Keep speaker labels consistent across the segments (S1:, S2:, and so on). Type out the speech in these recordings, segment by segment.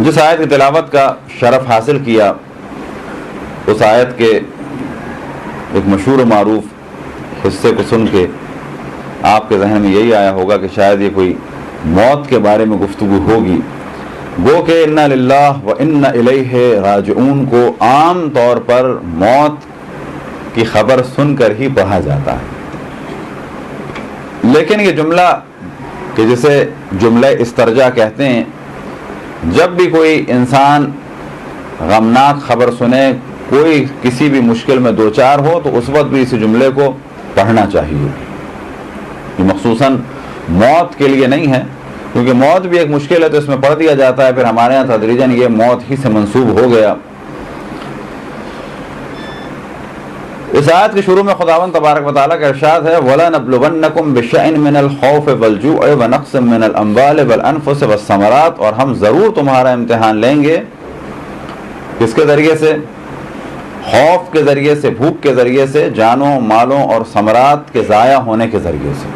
S1: جس آیت کی تلاوت کا شرف حاصل کیا اس آیت کے ایک مشہور و معروف حصے کو سن کے آپ کے ذہن میں یہی آیا ہوگا کہ شاید یہ کوئی موت کے بارے میں گفتگو ہوگی. گو کہ انا للہ و انا الیہ راجعون کو عام طور پر موت کی خبر سن کر ہی پڑھا جاتا ہے، لیکن یہ جملہ کہ جسے جملہ استرجاع کہتے ہیں، جب بھی کوئی انسان غمناک خبر سنے، کوئی کسی بھی مشکل میں دوچار ہو، تو اس وقت بھی اس جملے کو پڑھنا چاہیے. یہ مخصوصاً موت کے لیے نہیں ہے، کیونکہ موت بھی ایک مشکل ہے تو اس میں پڑھ دیا جاتا ہے، پھر ہمارے یہاں تدریجاً یہ موت ہی سے منسوب ہو گیا. اس آیت کے شروع میں خداوند تبارک و تعالیٰ کا ارشاد ہے وَلَنَبْلُوَنَّكُمْ بِشَيْءٍ مِّنَ الْخَوْفِ وَالْجُوعِ وَنَقْصٍ مِّنَ الْأَمْوَالِ وَالْأَنفُسِ وَالثَّمَرَاتِ، اور ہم ضرور تمہارا امتحان لیں گے. کس کے ذریعے سے؟ خوف کے ذریعے سے، بھوک کے ذریعے سے، جانوں، مالوں اور ثمرات کے ضائع ہونے کے ذریعے سے.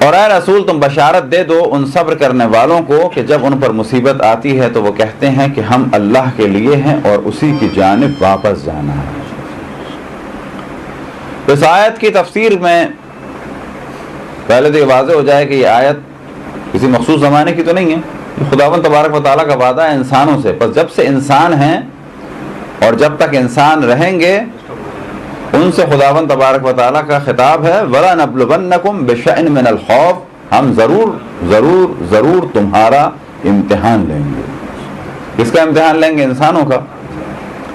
S1: اور اے رسول تم بشارت دے دو ان صبر کرنے والوں کو کہ جب ان پر مصیبت آتی ہے تو وہ کہتے ہیں کہ ہم اللہ کے لیے ہیں اور اسی کی جانب واپس جانا ہے. اس آیت کی تفسیر میں پہلے تو یہ واضح ہو جائے کہ یہ آیت کسی مخصوص زمانے کی تو نہیں ہے، یہ خداوند تبارک و تعالیٰ کا وعدہ ہے انسانوں سے. پس جب سے انسان ہیں اور جب تک انسان رہیں گے ان سے خداوند تبارک و تعالیٰ کا خطاب ہے وَلَنَبْلُوَنَّكُمْ بِشَيْءٍ مِّنَ الْخَوْفِ، ہم ضرور تمہارا امتحان لیں گے. کس کا امتحان لیں گے؟ انسانوں کا.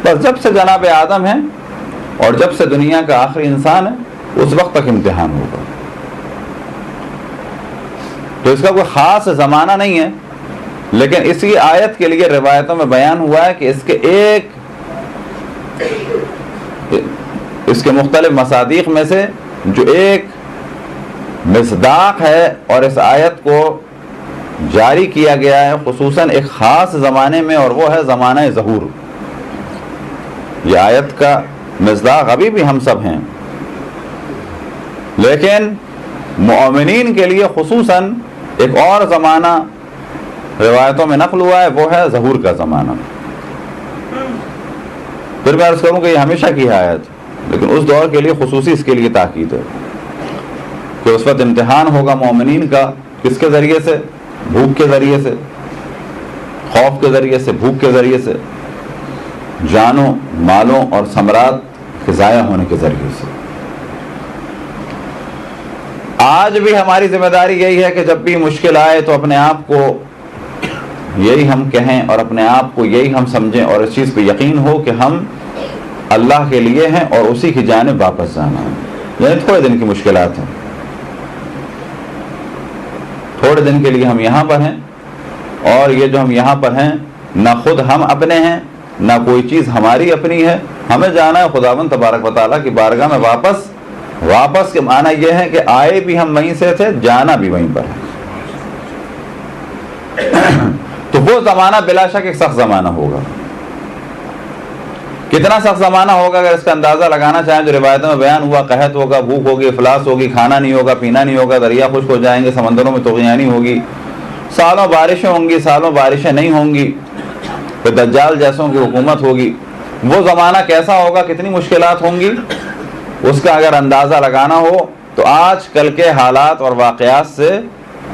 S1: بس جب سے جناب آدم ہیں اور جب سے دنیا کا آخری انسان ہے اس وقت تک امتحان ہوگا. تو اس کا کوئی خاص زمانہ نہیں ہے، لیکن اسی آیت کے لیے روایتوں میں بیان ہوا ہے کہ اس کے مختلف مصادیق میں سے جو ایک مصداق ہے اور اس آیت کو جاری کیا گیا ہے خصوصاً ایک خاص زمانے میں، اور وہ ہے زمانہ ظہور. یہ آیت کا مصداق ابھی بھی ہم سب ہیں، لیکن مومنین کے لیے خصوصاً ایک اور زمانہ روایتوں میں نقل ہوا ہے، وہ ہے ظہور کا زمانہ. پھر میں عرض کروں کہ یہ ہمیشہ کی ہے آیت، لیکن اس دور کے لیے خصوصی اس کے لیے تاکید ہے کہ اس وقت امتحان ہوگا مومنین کا. کس کے ذریعے سے؟ بھوک کے ذریعے سے، خوف کے ذریعے سے، بھوک کے ذریعے سے، جانوں، مالوں اور ثمرات کے ضائع ہونے کے ذریعے سے. آج بھی ہماری ذمہ داری یہی ہے کہ جب بھی مشکل آئے تو اپنے آپ کو یہی ہم کہیں اور اپنے آپ کو یہی ہم سمجھیں اور اس چیز پہ یقین ہو کہ ہم اللہ کے لیے ہیں اور اسی کی جانب واپس جانا ہے. یعنی تھوڑے دن کی مشکلات ہیں، تھوڑے دن کے لیے ہم یہاں پر ہیں، اور یہ جو ہم یہاں پر ہیں نہ خود ہم اپنے ہیں نہ کوئی چیز ہماری اپنی ہے. ہمیں جانا ہے خداوند تبارک و تعالیٰ کی بارگاہ میں واپس. واپس کے معنی یہ ہے کہ آئے بھی ہم وہیں سے تھے، جانا بھی وہیں پر ہے. تو وہ زمانہ بلا شک ایک سخت زمانہ ہوگا. کتنا سخت زمانہ ہوگا اگر اس کا اندازہ لگانا چاہیں جو روایتوں میں بیان ہوا، قحط ہوگا، بھوک ہوگی، افلاس ہوگی، کھانا نہیں ہوگا، پینا نہیں ہوگا، دریا خشک ہو جائیں گے، سمندروں میں طغیانی ہوگی، سالوں بارشیں ہوں گی، سالوں بارشیں نہیں ہوں گی، پھر دجال جیسوں کی حکومت ہوگی. وہ زمانہ کیسا ہوگا، کتنی مشکلات ہوں گی، اس کا اگر اندازہ لگانا ہو تو آج کل کے حالات اور واقعات سے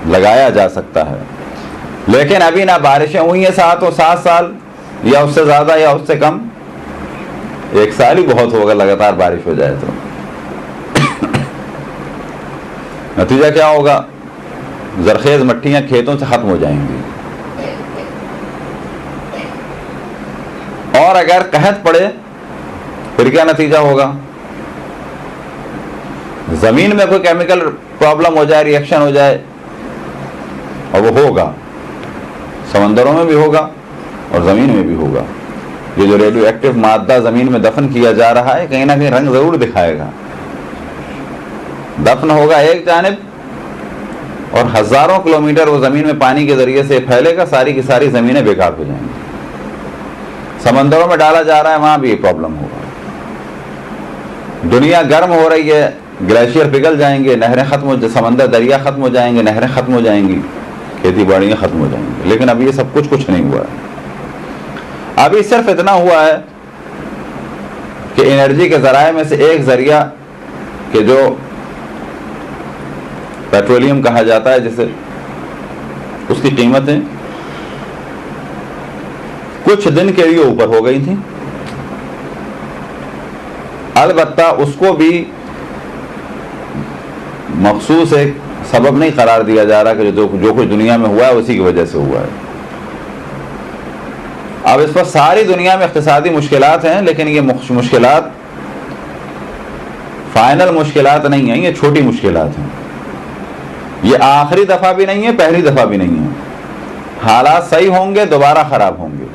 S1: لگایا جا سکتا ہے. لیکن ابھی نہ بارشیں ہوئی ہیں 7 سال یا اس سے زیادہ یا اس سے کم. 1 سال ہی بہت ہوگا لگاتار بارش ہو جائے تو. نتیجہ کیا ہوگا؟ زرخیز مٹیاں کھیتوں سے ختم ہو جائیں گی. اور اگر قحط پڑے پھر کیا نتیجہ ہوگا؟ زمین میں کوئی کیمیکل پرابلم ہو جائے، ری ایکشن ہو جائے، اور وہ ہوگا، سمندروں میں بھی ہوگا اور زمین میں بھی ہوگا. یہ جو ریڈیو ایکٹیو مادہ زمین میں دفن کیا جا رہا ہے کہیں نہ کہیں رنگ ضرور دکھائے گا. دفن ہوگا ایک جانب اور ہزاروں کلومیٹر وہ زمین میں پانی کے ذریعے سے پھیلے گا، ساری کی ساری زمینیں بیکار ہو جائیں گی. سمندروں میں ڈالا جا رہا ہے، وہاں بھی یہ پرابلم ہوگا. دنیا گرم ہو رہی ہے، گلیشیئر پگھل جائیں گے، نہریں ختم ہو، سمندر دریا ختم ہو جائیں گے، نہریں ختم ہو جائیں گی. کھیتی باڑیاں ختم ہو جائیں گی. لیکن اب یہ سب کچھ نہیں ہوا ہے. ابھی صرف اتنا ہوا ہے کہ انرجی کے ذرائع میں سے ایک ذریعہ کہ جو پیٹرولیم کہا جاتا ہے جسے، اس کی قیمتیں کچھ دن کے لیے اوپر ہو گئی تھیں. البتہ اس کو بھی مخصوص ایک سبب نہیں قرار دیا جا رہا کہ جو کچھ دنیا میں ہوا ہے اسی کی وجہ سے ہوا ہے. اب اس پر ساری دنیا میں اقتصادی مشکلات ہیں، لیکن یہ مشکلات فائنل مشکلات نہیں ہیں، یہ چھوٹی مشکلات ہیں. یہ آخری دفعہ بھی نہیں ہے، پہلی دفعہ بھی نہیں ہے. حالات صحیح ہوں گے، دوبارہ خراب ہوں گے.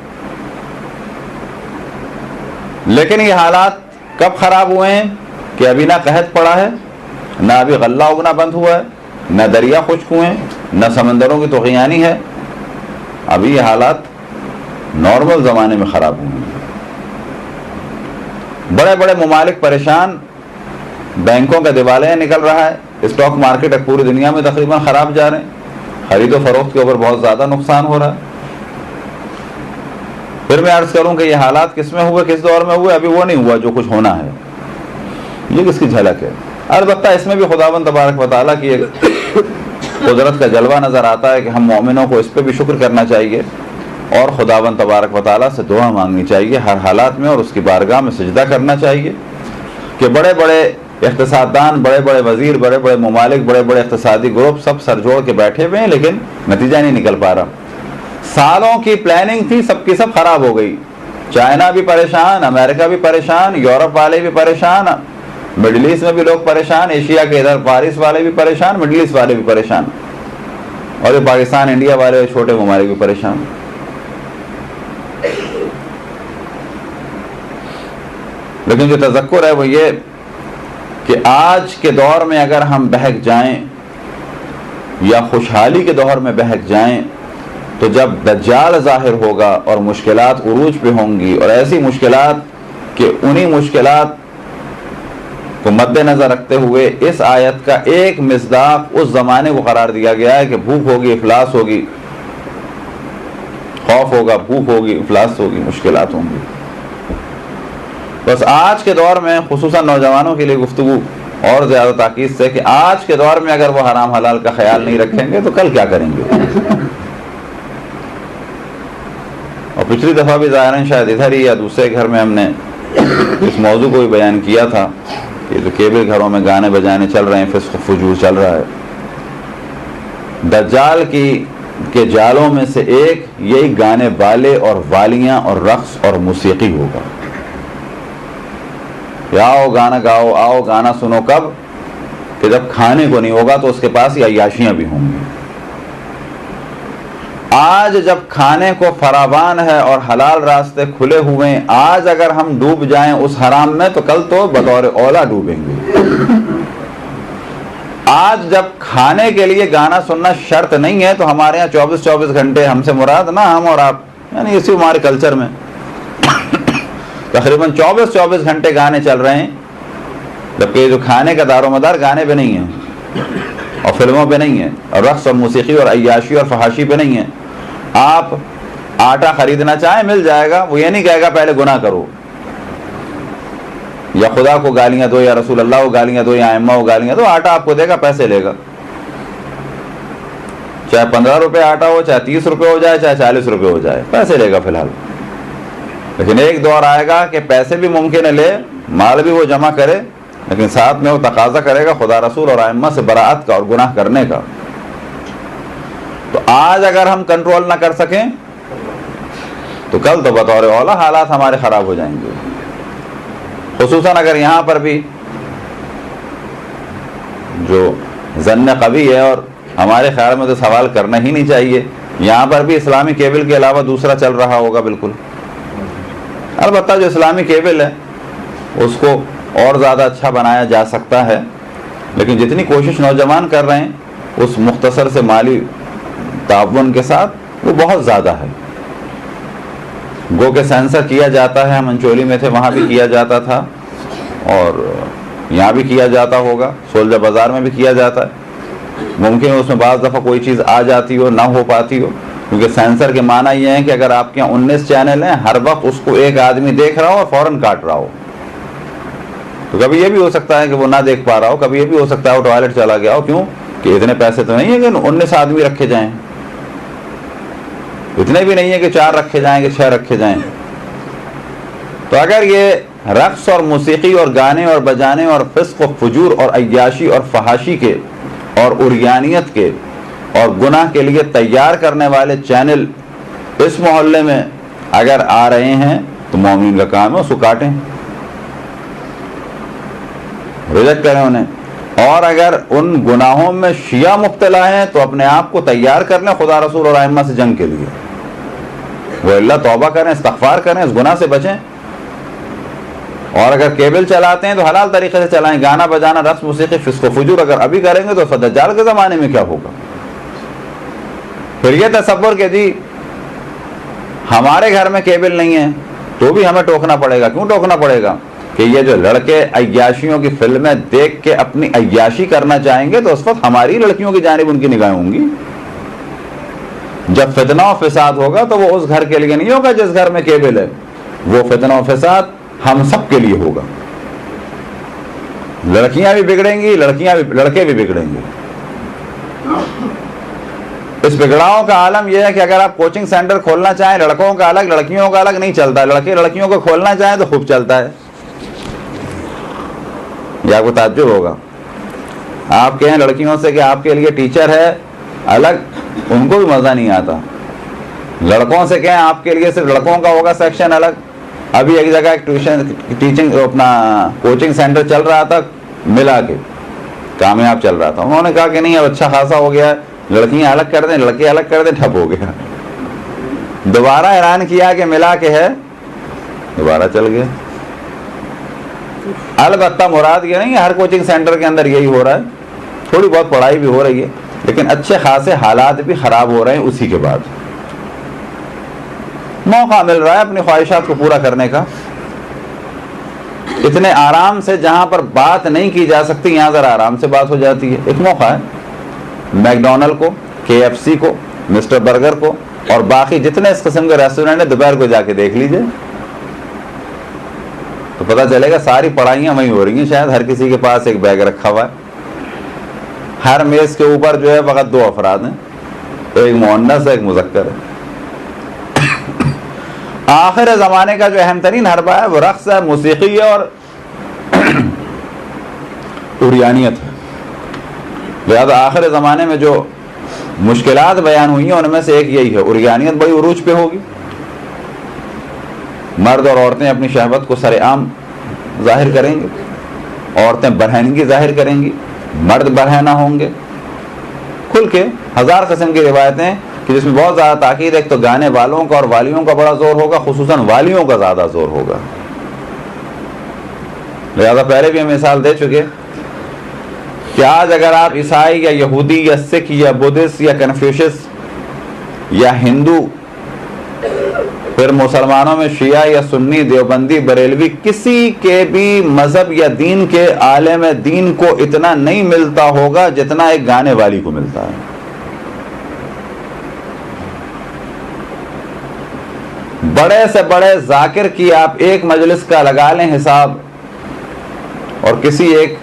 S1: لیکن یہ حالات کب خراب ہوئے ہیں کہ ابھی نہ قحط پڑا ہے، نہ ابھی غلہ اگنا بند ہوا ہے، نہ دریا خشک ہوئے ہیں، نہ سمندروں کی طغیانی ہے. ابھی یہ حالات نارمل زمانے میں خراب ہوئے ہیں. بڑے بڑے ممالک پریشان، بینکوں کا دیوالیہ نکل رہا ہے، اسٹاک مارکیٹ پوری دنیا میں تقریباً خراب جا رہے ہیں، خرید و فروخت کے اوپر بہت زیادہ نقصان ہو رہا ہے. پھر میں عرض کروں کہ یہ حالات کس میں ہوئے، کس دور میں ہوئے؟ ابھی وہ نہیں ہوا جو کچھ ہونا ہے. یہ کس کی جھلک ہے؟ البتہ اس میں بھی خداوند تبارک و تعالیٰ کی ایک قدرت کا جلوہ نظر آتا ہے کہ ہم مومنوں کو اس پہ بھی شکر کرنا چاہیے اور خداوند تبارک و تعالیٰ سے دعا مانگنی چاہیے ہر حالات میں، اور اس کی بارگاہ میں سجدہ کرنا چاہیے کہ بڑے بڑے اقتصاددان، بڑے بڑے وزیر، بڑے بڑے ممالک، بڑے بڑے اقتصادی گروپ سب سر جوڑ کے بیٹھے ہوئے ہیں، لیکن نتیجہ نہیں نکل پا رہا. سالوں کی پلاننگ تھی، سب کی سب خراب ہو گئی. چائنا بھی پریشان، امریکہ بھی پریشان، یورپ والے بھی پریشان، مڈل ایسٹ میں بھی لوگ پریشان، ایشیا کے ادھر پارس والے بھی پریشان، مڈل ایسٹ والے بھی پریشان، اور یہ پاکستان، انڈیا والے چھوٹے ممالک بھی پریشان. لیکن جو تذکر ہے وہ یہ کہ آج کے دور میں اگر ہم بہک جائیں یا خوشحالی کے دور میں بہک جائیں تو جب دجال ظاہر ہوگا اور مشکلات عروج پہ ہوں گی، اور ایسی مشکلات کہ انہی مشکلات کو مد نظر رکھتے ہوئے اس آیت کا ایک مصداق اس زمانے کو قرار دیا گیا ہے کہ بھوک ہوگی، افلاس ہوگی، خوف ہوگا، بھوک ہوگی، افلاس ہوگی، مشکلات ہوں گی. بس آج کے دور میں خصوصاً نوجوانوں کے لیے گفتگو اور زیادہ تاکید سے کہ آج کے دور میں اگر وہ حرام حلال کا خیال نہیں رکھیں گے تو کل کیا کریں گے. اور پچھلی دفعہ بھی ظاہراً شاید ادھر ہی یا دوسرے گھر میں ہم نے اس موضوع کو بھی بیان کیا تھا کہ جو کیبل گھروں میں گانے بجانے چل رہے ہیں، فسق فجور چل رہا ہے. دجال کے جالوں میں سے ایک یہی گانے والے اور والیاں اور رقص اور موسیقی ہوگا. آؤ گانا گاؤ، آؤ گانا سنو. کب؟ کہ جب کھانے کو نہیں ہوگا تو اس کے پاس یہ عیاشیاں بھی ہوں گی. آج جب کھانے کو فراوان ہے اور حلال راستے کھلے ہوئے ہیں، آج اگر ہم ڈوب جائیں اس حرام میں تو کل تو بطور اولا ڈوبیں گے. آج جب کھانے کے لیے گانا سننا شرط نہیں ہے تو ہمارے یہاں 24 گھنٹے، ہم سے مراد نہ ہم اور آپ، یعنی اسی ہمارے کلچر میں تقریباً 24 گھنٹے گانے چل رہے ہیں، جبکہ جو کھانے کا دار و مدار گانے پہ نہیں ہے اور فلموں پہ نہیں ہے اور رقص اور موسیقی اور عیاشی اور فحاشی پہ نہیں ہے. آپ آٹا خریدنا چاہیں مل جائے گا، وہ یہ نہیں کہے گا پہلے گناہ کرو، یا خدا کو گالیاں دو، یا رسول اللہ کو گالیاں دو، یا ائمہ کو گالیاں دو. آٹا آپ کو دے گا، پیسے لے گا، چاہے 15 روپے آٹا ہو، چاہے 30 روپے ہو جائے، چاہے 40 روپے ہو جائے، پیسے لے گا فی الحال. لیکن ایک دور آئے گا کہ پیسے بھی ممکن ہے لے، مال بھی وہ جمع کرے، لیکن ساتھ میں وہ تقاضا کرے گا خدا رسول اور ائمہ سے براءت کا اور گناہ کرنے کا. تو آج اگر ہم کنٹرول نہ کر سکیں تو کل تو بطور اولا حالات ہمارے خراب ہو جائیں گے. خصوصاً اگر یہاں پر بھی جو ظن قوی ہے، اور ہمارے خیال میں تو سوال کرنا ہی نہیں چاہیے، یہاں پر بھی اسلامی کیبل کے علاوہ دوسرا چل رہا ہوگا. بالکل. البتہ جو اسلامی کیبل ہے اس کو اور زیادہ اچھا بنایا جا سکتا ہے، لیکن جتنی کوشش نوجوان کر رہے ہیں اس مختصر سے مالی تعاون کے ساتھ وہ بہت زیادہ ہے. گو کہ سینسر کیا جاتا ہے، منچولی میں تھے وہاں بھی کیا جاتا تھا اور یہاں بھی کیا جاتا ہوگا، سولجر بازار میں بھی کیا جاتا ہے. ممکن ہے اس میں بعض دفعہ کوئی چیز آ جاتی ہو، نہ ہو پاتی ہو، کیونکہ سینسر کے معنی یہ ہے کہ اگر آپ کے یہاں 19 چینل ہیں، ہر وقت اس کو ایک آدمی دیکھ رہا ہو اور فوراً کاٹ رہا ہو، تو کبھی یہ بھی ہو سکتا ہے کہ وہ نہ دیکھ پا رہا ہو، کبھی یہ بھی ہو سکتا ہے وہ ٹوائلٹ چلا گیا ہو. کیوں کہ اتنے پیسے تو نہیں ہے کہ 19 آدمی رکھے جائیں، اتنے بھی نہیں ہے کہ 4 رکھے جائیں کہ 6 رکھے جائیں. تو اگر یہ رقص اور موسیقی اور گانے اور بجانے اور فسق و فجور اور عیاشی اور فحاشی کے اور عریانیت کے اور گناہ کے لیے تیار کرنے والے چینل اس محلے میں اگر آ رہے ہیں تو مومن کا کام ہے اس کو کاٹیں، ریجیکٹ کریں انہیں. اور اگر ان گناہوں میں شیعہ مبتلا ہیں تو اپنے آپ کو تیار کر لیں خدا رسول اور ائمہ سے جنگ کے لیے، وہ اللہ توبہ کریں، استغفار کریں، اس گناہ سے بچیں. اور اگر کیبل چلاتے ہیں تو حلال طریقے سے چلائیں. گانا بجانا، رقص موسیقی، فسق و فجور اگر ابھی کریں گے تو دجال کے زمانے میں کیا ہوگا؟ پھر یہ تصور کہ جی ہمارے گھر میں کیبل نہیں ہے تو بھی ہمیں ٹوکنا پڑے گا. کیوں ٹوکنا پڑے گا؟ کہ یہ جو لڑکے عیاشیوں کی فلمیں دیکھ کے اپنی عیاشی کرنا چاہیں گے تو اس وقت ہماری لڑکیوں کی جانب ان کی نگاہیں ہوں گی. جب فتنہ و فساد ہوگا تو وہ اس گھر کے لیے نہیں ہوگا جس گھر میں کیبل ہے، وہ فتنہ و فساد ہم سب کے لیے ہوگا. لڑکیاں بھی بگڑیں گی، لڑکے بھی بگڑیں گے. اس بگڑاؤ کا عالم یہ ہے کہ اگر آپ کوچنگ سینٹر کھولنا چاہیں، لڑکوں کا الگ لڑکیوں کا الگ نہیں چلتا، لڑکے لڑکیوں کو کھولنا چاہیں تو خوب چلتا ہے. یہ آپ کو تعجب ہوگا. آپ کہیں لڑکیوں سے کہ آپ کے لیے ٹیچر ہے الگ، ان کو بھی مزہ نہیں آتا. لڑکوں سے کہیں آپ کے لیے صرف لڑکوں کا ہوگا سیکشن الگ. ابھی ایک جگہ ایک ٹیچنگ اپنا کوچنگ سینٹر چل رہا تھا، ملا کے کامیاب چل رہا تھا. انہوں نے کہا کہ نہیں اب اچھا خاصا ہو گیا، لڑکیاں الگ کر دیں، لڑکے الگ کر دیں، ٹھپ ہو گیا. دوبارہ اعلان کیا کہ ملا کے ہے، دوبارہ چل گیا. البتہ مراد یہ نہیں ہے ہر کوچنگ سینٹر کے اندر یہی ہو رہا ہے، تھوڑی بہت پڑھائی بھی ہو رہی ہے لیکن اچھے خاصے حالات بھی خراب ہو رہے ہیں. اسی کے بعد موقع مل رہا ہے اپنی خواہشات کو پورا کرنے کا. اتنے آرام سے جہاں پر بات نہیں کی جا سکتی یہاں ذرا آرام سے بات ہو جاتی ہے. ایک موقع ہے میکڈونلڈ کو، KFC کو، مسٹر برگر کو اور باقی جتنے اس قسم کے ریسٹورینٹ ہیں دوپہر کو جا کے دیکھ لیجئے تو پتہ چلے گا ساری پڑھائیاں وہیں ہو رہی ہیں. شاید ہر کسی کے پاس ایک بیگ رکھا ہوا ہے، ہر میز کے اوپر جو ہے فقط 2 افراد ہیں، ایک مؤنث ہے ایک مذکر ہے. آخر زمانے کا جو اہم ترین حربہ ہے وہ رقص ہے، موسیقی ہے اور عریانیت ہے. لہذا آخر زمانے میں جو مشکلات بیان ہوئی ہیں ان میں سے ایک یہی ہے، عریانیت بڑی عروج پہ ہوگی. مرد اور عورتیں اپنی شہوت کو سر عام ظاہر کریں گے، عورتیں برہنگی ظاہر کریں گی، مرد برہنہ ہوں گے کھل کے. 1000 قسم کی روایتیں کہ جس میں بہت زیادہ تاکید ہے. ایک تو گانے والوں کا اور والیوں کا بڑا زور ہوگا، خصوصاً والیوں کا زیادہ زور ہوگا. لہذا پہلے بھی ہم مثال دے چکے کہ آج اگر آپ عیسائی یا یہودی یا سکھ یا بدھسٹ یا کنفیوشس یا ہندو، پھر مسلمانوں میں شیعہ یا سنی، دیوبندی، بریلوی، کسی کے بھی مذہب یا دین کے عالم دین کو اتنا نہیں ملتا ہوگا جتنا ایک گانے والی کو ملتا ہے. بڑے سے بڑے ذاکر کی آپ ایک مجلس کا لگا لیں حساب اور کسی ایک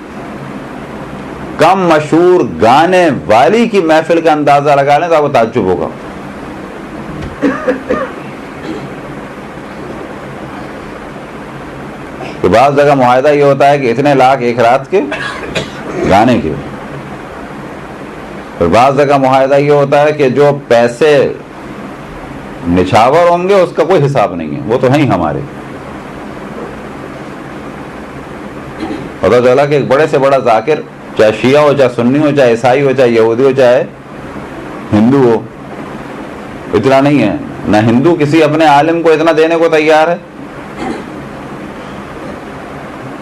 S1: کم مشہور گانے والی کی محفل کا اندازہ لگا لیں تو آپ کو تعجب ہوگا. تو بعض جگہ معاہدہ یہ ہوتا ہے کہ اتنے لاکھ ایک رات کے گانے کے، اور بعض جگہ معاہدہ یہ ہوتا ہے کہ جو پیسے نچھاور ہوں گے اس کا کوئی حساب نہیں ہے، وہ تو ہیں ہی ہمارے. پتہ چلا کہ ایک بڑے سے بڑا ذاکر چاہے شیعہ ہو، چاہے سنی ہو، چاہے عیسائی ہو، چاہے یہودی ہو، چاہے ہندو ہو، اتنا نہیں ہے. نہ ہندو کسی اپنے عالم کو اتنا دینے کو تیار ہے.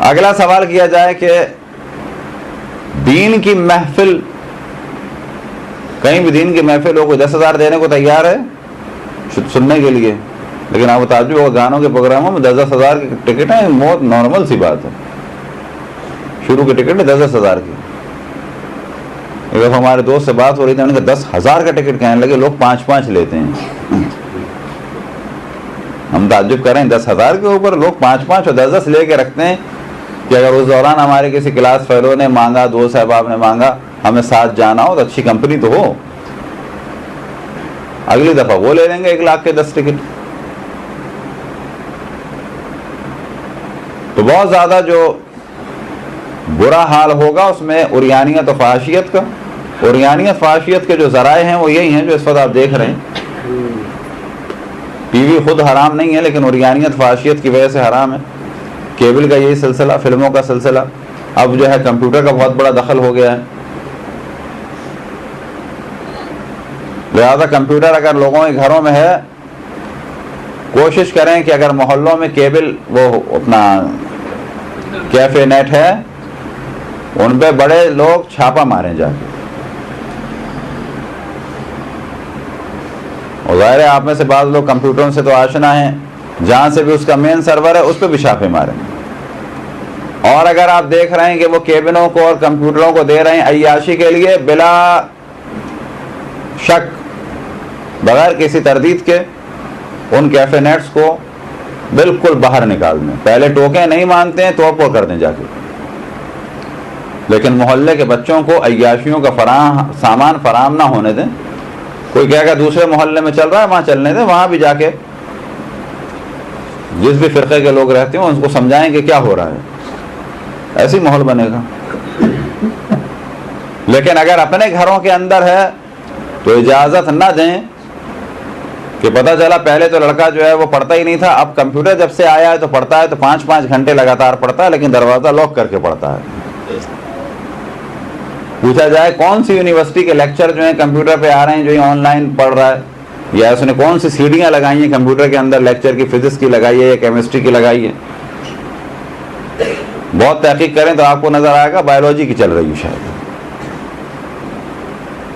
S1: اگلا سوال کیا جائے کہ دین کی محفل، کہیں بھی دین کی محفل ہو، کوئی 10,000 دینے کو تیار ہے سننے کے لیے، لیکن آپ کو تعجب ہوگا گانوں کے پروگراموں میں 10,000 کی ٹکٹ ہیں. بہت نارمل سی بات ہے، شروع کی ٹکٹ ہے 10,000 کی. ایک دفعہ ہمارے دوست سے بات ہو رہی تھی، انہوں نے کہا 10,000 کا ٹکٹ کہنے لگے، لوگ 5-5 لیتے ہیں. ہم تعجب کر رہے ہیں 10,000 کے اوپر لوگ 5-5 اور 10-10 لے کے رکھتے ہیں کہ اگر اس دوران ہمارے کسی کلاس فیلو نے مانگا، دوست احباب نے مانگا، ہمیں ساتھ جانا ہو تو اچھی کمپنی تو ہو، اگلی دفعہ وہ لے لیں گے 1 لاکھ کے 10 ٹکٹ. تو بہت زیادہ جو برا حال ہوگا اس میں عریانیت و فحاشیت کا. عریانیت فحاشیت کے جو ذرائع ہیں وہ یہی ہیں جو اس وقت آپ دیکھ رہے ہیں. ٹی وی خود حرام نہیں ہے لیکن عریانیت فحاشیت کی وجہ سے حرام ہے. کیبل کا یہی سلسلہ، فلموں کا سلسلہ، اب جو ہے کمپیوٹر کا بہت بڑا دخل ہو گیا ہے. لہذا کمپیوٹر اگر لوگوں کے گھروں میں ہے، کوشش کریں کہ اگر محلوں میں کیبل وہ اپنا کیفے نیٹ ہے ان پہ بڑے لوگ چھاپا ماریں جا کے. اور ظاہر ہے آپ میں سے بعض لوگ کمپیوٹروں سے تو آشنا ہیں، جہاں سے بھی اس کا مین سرور ہے اس پہ بھی چھاپے ماریں. اور اگر آپ دیکھ رہے ہیں کہ وہ کیبنوں کو اور کمپیوٹروں کو دے رہے ہیں عیاشی کے لیے، بلا شک بغیر کسی تردید کے ان کیفے نیٹس کو بالکل باہر نکال دیں. پہلے ٹوکیں نہیں مانتے ہیں تو توڑ کر دیں جا کے، لیکن محلے کے بچوں کو عیاشیوں کا سامان فراہم نہ ہونے دیں. کوئی کہے گا دوسرے محلے میں چل رہا ہے وہاں چلنے دیں، وہاں بھی جا کے جس بھی فرقے کے لوگ رہتے ہیں ان کو سمجھائیں کہ کیا ہو رہا ہے. ایسی ماحول بنے گا. لیکن اگر اپنے گھروں کے اندر ہے تو اجازت نہ دیں کہ پتہ چلا پہلے تو لڑکا جو ہے وہ پڑھتا ہی نہیں تھا، اب کمپیوٹر جب سے آیا ہے تو پڑھتا ہے، تو 5-5 گھنٹے لگاتار پڑھتا ہے لیکن دروازہ لاک کر کے پڑھتا ہے. پوچھا جائے کون سی یونیورسٹی کے لیکچر جو ہیں کمپیوٹر پہ آ رہے ہیں جو یہ آن لائن پڑھ رہا ہے، یا اس نے کون سی سیڑھیاں لگائی ہیں کمپیوٹر کے اندر لیکچر کی، فزکس کی لگائی ہے یا کیمسٹری کی لگائی ہے. بہت تحقیق کریں تو آپ کو نظر آئے گا بایولوجی کی چل رہی ہے شاید.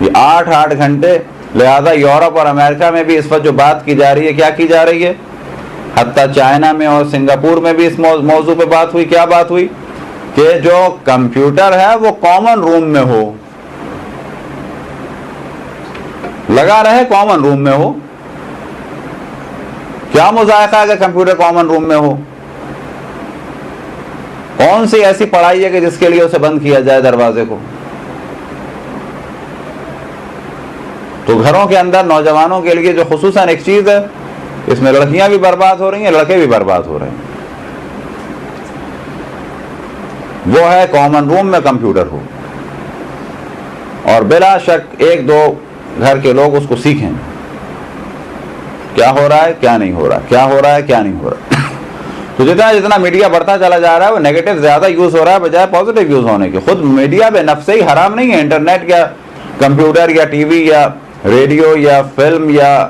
S1: یہ 8 گھنٹے. لہذا یورپ اور امریکہ میں بھی اس وقت جو بات کی جا رہی ہے، کیا کی جا رہی ہے، حتیٰ چائنا میں اور سنگاپور میں بھی اس موضوع پہ بات ہوئی. کیا بات ہوئی کہ جو کمپیوٹر ہے وہ کامن روم میں ہو، لگا رہے کامن روم میں ہو. کیا مذائقہ ہے کہ کمپیوٹر کامن روم میں ہو؟ کون سی ایسی پڑھائی ہے کہ جس کے لیے اسے بند کیا جائے دروازے کو؟ تو گھروں کے اندر نوجوانوں کے لیے جو خصوصاً ایک چیز ہے، اس میں لڑکیاں بھی برباد ہو رہی ہیں، لڑکے بھی برباد ہو رہے ہیں، وہ ہے کامن روم میں کمپیوٹر ہو. اور بلا شک 1-2 گھر کے لوگ اس کو سیکھیں کیا ہو رہا ہے کیا نہیں ہو رہا، کیا ہو رہا ہے کیا نہیں ہو رہا. تو جتنا میڈیا بڑھتا چلا جا رہا ہے وہ نیگیٹو زیادہ یوز ہو رہا ہے بجائے پازیٹیو یوز ہونے کے. خود میڈیا بے نفس ہی حرام نہیں ہے. انٹرنیٹ یا کمپیوٹر یا ٹی وی یا ریڈیو یا فلم یا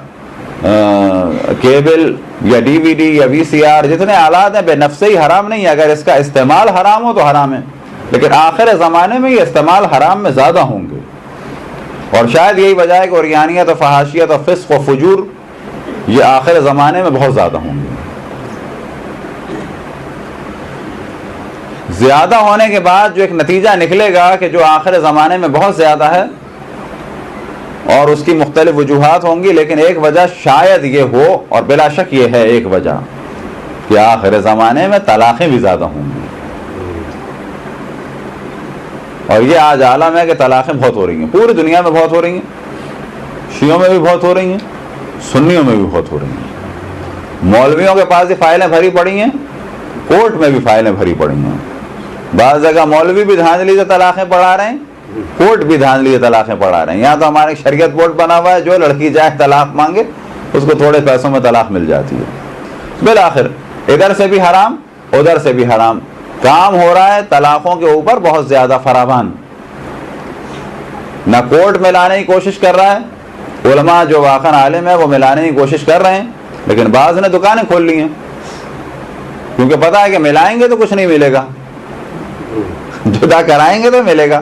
S1: کیبل یا ڈی وی ڈی یا وی سی آر، جتنے آلات ہیں بے نفس ہی حرام نہیں ہے. اگر اس کا استعمال حرام ہو تو حرام ہے، لیکن آخر زمانے میں یہ استعمال حرام میں زیادہ ہوں گے. اور شاید یہی وجہ ہے کہ عریانیت و فحاشیت و فسق و فجور یہ آخر زمانے میں بہت زیادہ ہوں گے. زیادہ ہونے کے بعد جو ایک نتیجہ نکلے گا کہ جو آخر زمانے میں بہت زیادہ ہے، اور اس کی مختلف وجوہات ہوں گی، لیکن ایک وجہ شاید یہ ہو، اور بلا شک یہ ہے ایک وجہ، کہ آخر زمانے میں طلاقیں بھی زیادہ ہوں گی. اور یہ آج عالم ہے کہ طلاقیں بہت ہو رہی ہیں، پوری دنیا میں بہت ہو رہی ہیں، شیعوں میں بھی بہت ہو رہی ہیں، سنیوں میں بھی بہت ہو رہی ہیں. مولویوں کے پاس بھی فائلیں بھری پڑی ہیں، کورٹ میں بھی فائلیں بھری پڑی ہیں. بعض جگہ مولوی بھی دھاندلی سے طلاقیں پڑھا رہے ہیں، کورٹ بھی دھاندلی سے طلاقیں پڑھا رہے ہیں. یہاں تو ہمارے شریعت بورڈ بنا ہوا ہے، جو لڑکی جائے طلاق مانگے اس کو تھوڑے پیسوں میں طلاق مل جاتی ہے. بالآخر ادھر سے بھی حرام ادھر سے بھی حرام کام ہو رہا ہے. طلاقوں کے اوپر بہت زیادہ فراوان، نہ کورٹ میں لانے کی کوشش کر رہا ہے، علماء جو واقعاً عالم ہے وہ ملانے کی کوشش کر رہے ہیں، لیکن بعض نے دکانیں کھول لی ہیں کیونکہ پتہ ہے کہ ملائیں گے تو کچھ نہیں ملے گا، جدا کرائیں گے تو ملے گا.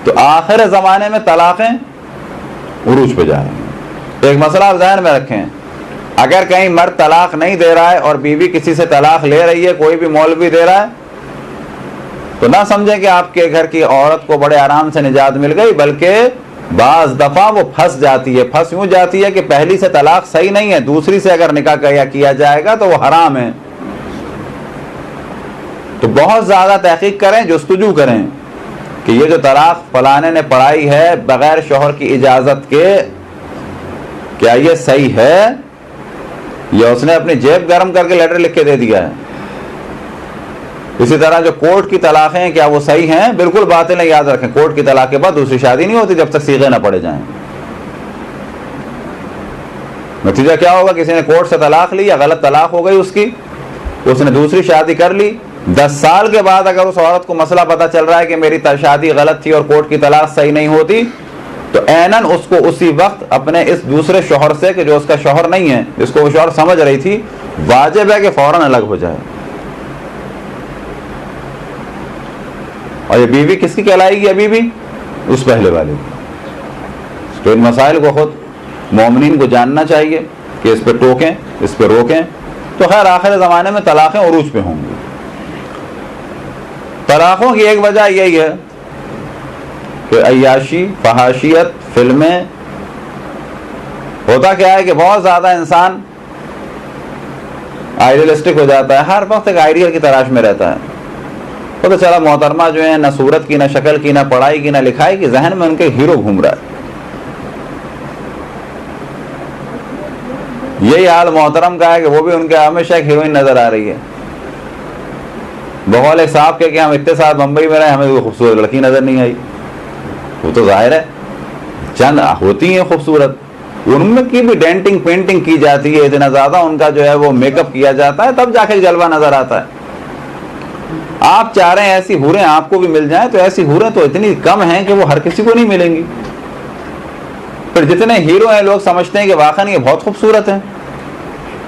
S1: تو آخر زمانے میں طلاقیں عروج پہ جا رہی ہیں. ایک مسئلہ آپ ذہن میں رکھیں، اگر کہیں مرد طلاق نہیں دے رہا ہے اور بیوی کسی سے طلاق لے رہی ہے، کوئی بھی مولوی دے رہا ہے، تو نہ سمجھیں کہ آپ کے گھر کی عورت کو بڑے آرام سے نجات مل گئی، بلکہ بعض دفعہ وہ پھنس جاتی ہے. پھنس یوں جاتی ہے کہ پہلی سے طلاق صحیح نہیں ہے، دوسری سے اگر نکاح کیا جائے گا تو وہ حرام ہے. تو بہت زیادہ تحقیق کریں، جستجو کریں کہ یہ جو طلاق فلانے نے پڑھائی ہے بغیر شوہر کی اجازت کے، کیا یہ صحیح ہے یا اس نے اپنی جیب گرم کر کے لیٹر لکھ کے دے دیا ہے. اسی طرح جو کورٹ کی طلاقیں ہیں کیا وہ صحیح ہیں؟ بالکل باطل ہے. یاد رکھیں کورٹ کی طلاق کے بعد دوسری شادی نہیں ہوتی جب تک صیغے نہ پڑے جائیں. نتیجہ کیا ہوگا؟ کسی نے کورٹ سے طلاق لی یا غلط طلاق ہو گئی اس کی، اس نے دوسری شادی کر لی، 10 سال کے بعد اگر اس عورت کو مسئلہ پتہ چل رہا ہے کہ میری شادی غلط تھی اور کورٹ کی طلاق صحیح نہیں ہوتی، تو عیناً اس کو اسی وقت اپنے اس دوسرے شوہر سے کہ جو اس کا شوہر نہیں ہے، جس کو وہ شوہر سمجھ رہی تھی، واجب ہے کہ فوراً الگ ہو جائے. اور یہ بیوی کس کی کہلائے گی؟ ابھی بھی اس پہلے والے کی. تو ان مسائل کو خود مومنین کو جاننا چاہیے کہ اس پہ ٹوکیں، اس پہ روکیں. تو خیر آخر زمانے میں طلاقیں عروج پہ ہوں گی. طلاقوں کی ایک وجہ یہی ہے کہ عیاشی، فحاشیت، فلمیں. ہوتا کیا ہے کہ بہت زیادہ انسان آئیڈیلسٹک ہو جاتا ہے، ہر وقت ایک آئیڈیل کی تلاش میں رہتا ہے. پتہ چلا محترمہ جو ہیں نہ صورت کی، نہ شکل کی، نہ پڑھائی کی، نہ لکھائی کی، ذہن میں ان کے ہیرو گھوم رہا ہے. یہی حال محترم کا ہے کہ وہ بھی ان کے ہمیشہ ایک ہیروئن نظر آ رہی ہے. بقول ایک صاحب کہ ہم اتنے ساتھ بمبئی میں رہے، ہمیں کوئی خوبصورت لڑکی نظر نہیں آئی. وہ تو ظاہر ہے چند ہوتی ہیں خوبصورت، ان میں کی بھی ڈینٹنگ پینٹنگ کی جاتی ہے، اتنا زیادہ ان کا جو ہے وہ میک اپ کیا جاتا ہے، تب جا کے جلوہ نظر آتا ہے. آپ چاہ رہے ہیں ایسی حوریں آپ کو بھی مل جائیں، تو ایسی حوریں تو اتنی کم ہیں کہ وہ ہر کسی کو نہیں ملیں گی. پھر جتنے ہیرو ہیں لوگ سمجھتے ہیں کہ واقعی یہ بہت خوبصورت ہیں.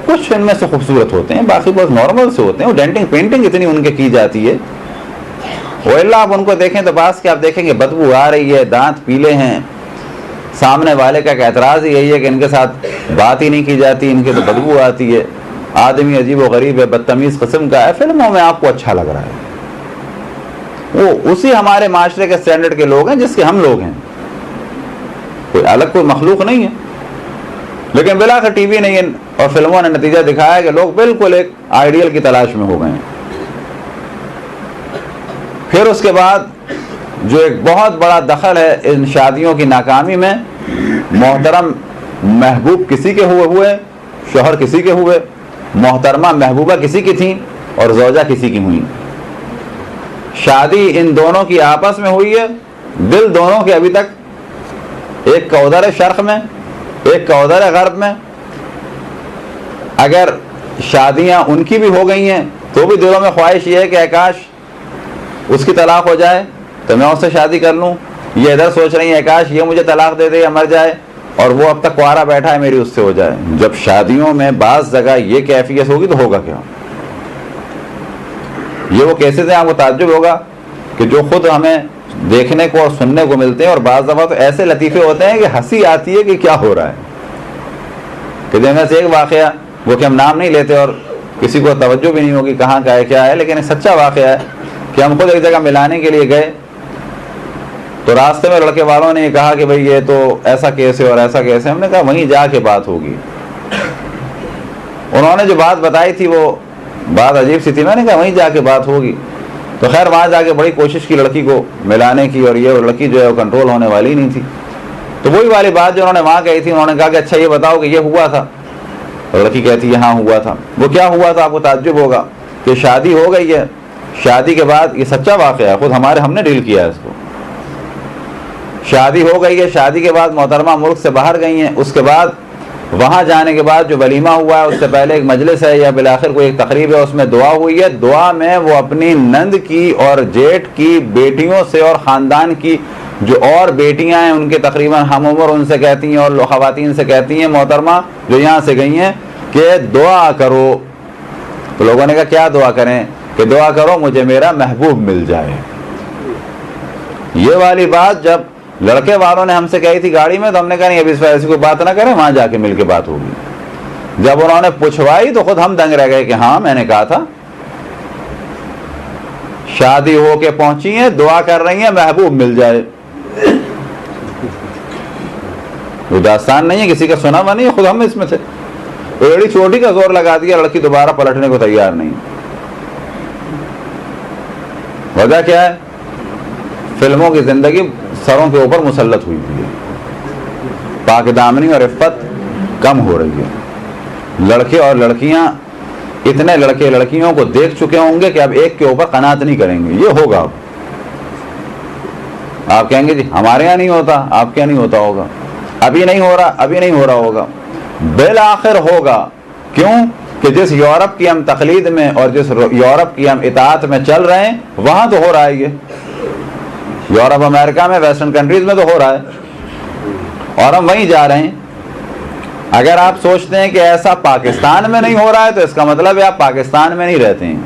S1: کچھ ان میں سے خوبصورت ہوتے ہیں، باقی بہت نارمل سے ہوتے ہیں. وہ ڈینٹنگ پینٹنگ اتنی ان کے کی جاتی ہے، وہ اللہ آپ ان کو دیکھیں تو بعض کے آپ دیکھیں گے بدبو آ رہی ہے، دانت پیلے ہیں. سامنے والے کا ایک اعتراض ہی یہی ہے کہ ان کے ساتھ بات ہی نہیں کی جاتی، ان کے تو بدبو آتی ہے. آدمی عجیب و غریب ہے، بدتمیز قسم کا ہے، فلموں میں آپ کو اچھا لگ رہا ہے. وہ اسی ہمارے معاشرے کے سٹینڈرڈ کے لوگ ہیں جس کے ہم لوگ ہیں، کوئی الگ کوئی مخلوق نہیں ہے. لیکن بلاخر ٹی وی نے اور فلموں نے نتیجہ دکھایا کہ لوگ بالکل ایک آئیڈیل کی تلاش میں ہو گئے ہیں. پھر اس کے بعد جو ایک بہت بڑا دخل ہے ان شادیوں کی ناکامی میں، محترم محبوب کسی کے ہوئے، شوہر کسی کے ہوئے، محترمہ محبوبہ کسی کی تھیں اور زوجہ کسی کی ہوئی. شادی ان دونوں کی آپس میں ہوئی ہے، دل دونوں کے ابھی تک ایک کا ادھر ہے شرق میں، ایک کا ادھر ہے غرب میں. اگر شادیاں ان کی بھی ہو گئی ہیں تو بھی دلوں میں خواہش یہ ہے کہ کاش اس کی طلاق ہو جائے تو میں اس سے شادی کر لوں. یہ ادھر سوچ رہی ہیں کاش یہ مجھے طلاق دے دے یا مر جائے اور وہ اب تک کوارا بیٹھا ہے، میری اس سے ہو جائے. جب شادیوں میں بعض جگہ یہ کیفیت ہوگی تو ہوگا کیا؟ یہ وہ کیسے سے آپ کو تعجب ہوگا کہ جو خود ہمیں دیکھنے کو اور سننے کو ملتے ہیں، اور بعض دفعہ تو ایسے لطیفے ہوتے ہیں کہ ہنسی آتی ہے کہ کیا ہو رہا ہے. کہ جن میں سے ایک واقعہ وہ کہ ہم نام نہیں لیتے اور کسی کو توجہ بھی نہیں ہوگی کہاں کا ہے کیا ہے، لیکن ایک سچا واقعہ ہے کہ ہم خود ایک جگہ ملانے کے لیے گئے تو راستے میں لڑکے والوں نے یہ کہا کہ بھئی یہ تو ایسا کیس ہے اور ایسا کیس ہے. ہم نے کہا وہیں جا کے بات ہوگی. انہوں نے جو بات بتائی تھی وہ بات عجیب سی تھی. میں نے کہا وہیں جا کے بات ہوگی. تو خیر وہاں جا کے بڑی کوشش کی لڑکی کو ملانے کی، اور یہ لڑکی جو ہے وہ کنٹرول ہونے والی نہیں تھی. تو وہی والی بات جو انہوں نے وہاں کہی تھی، انہوں نے کہا کہ اچھا یہ بتاؤ کہ یہ ہوا تھا. لڑکی کہتی ہے ہاں ہوا تھا. وہ کیا ہوا تھا؟ آپ کو تعجب ہوگا کہ شادی ہو گئی ہے، شادی کے بعد یہ سچا واقعہ ہے، خود ہم نے ڈیل کیا ہے اس کو. شادی ہو گئی ہے، شادی کے بعد محترمہ ملک سے باہر گئی ہیں. اس کے بعد وہاں جانے کے بعد جو ولیمہ ہوا ہے اس سے پہلے ایک مجلس ہے یا بالآخر کوئی ایک تقریب ہے، اس میں دعا ہوئی ہے. دعا میں وہ اپنی نند کی اور جیٹھ کی بیٹیوں سے اور خاندان کی جو اور بیٹیاں ہیں ان کے تقریباً ہم عمر ان سے کہتی ہیں اور خواتین سے کہتی ہیں محترمہ جو یہاں سے گئی ہیں کہ دعا کرو. تو لوگوں نے کہا کیا دعا کریں؟ کہ دعا کرو مجھے میرا محبوب مل جائے. یہ والی بات جب لڑکے والوں نے ہم سے کہی تھی گاڑی میں تو ہم نے کہا نہیں ابھی اس وجہ سے کوئی بات نہ کریں، وہاں جا کے مل کے بات ہوگی. جب انہوں نے پوچھوائی تو خود ہم دنگ رہ گئے کہ ہاں میں نے کہا تھا. شادی ہو کے پہنچی ہیں, دعا کر رہی ہیں محبوب مل جائے. وہ داستان نہیں ہے, کسی کا سنا ہوا نہیں ہے, خود ہم اس میں تھے. ایڑی چوٹی کا زور لگا دیا, لڑکی دوبارہ پلٹنے کو تیار نہیں. وجہ کیا ہے؟ فلموں کی زندگی سروں کے اوپر مسلط ہوئی ہے, پاک دامنی اور عفت کم ہو رہی ہے. لڑکے اور لڑکیاں اتنے لڑکے لڑکیوں کو دیکھ چکے ہوں گے کہ اب ایک کے اوپر قناعت نہیں کریں گے. یہ ہوگا اب. آپ کہیں گے جی ہمارے یہاں نہیں ہوتا, آپ کیا نہیں ہوتا ہوگا؟ ابھی نہیں ہو رہا, ابھی نہیں ہو رہا ہوگا, بالآخر ہوگا. کیوں کہ جس یورپ کی ہم تقلید میں اور جس یورپ کی ہم اطاعت میں چل رہے ہیں وہاں تو ہو رہا ہے. یہ یورپ امریکہ میں ویسٹرن کنٹریز میں تو ہو رہا ہے اور ہم وہیں جا رہے ہیں. اگر آپ سوچتے ہیں کہ ایسا پاکستان میں نہیں ہو رہا ہے تو اس کا مطلب ہے آپ پاکستان میں نہیں رہتے ہیں.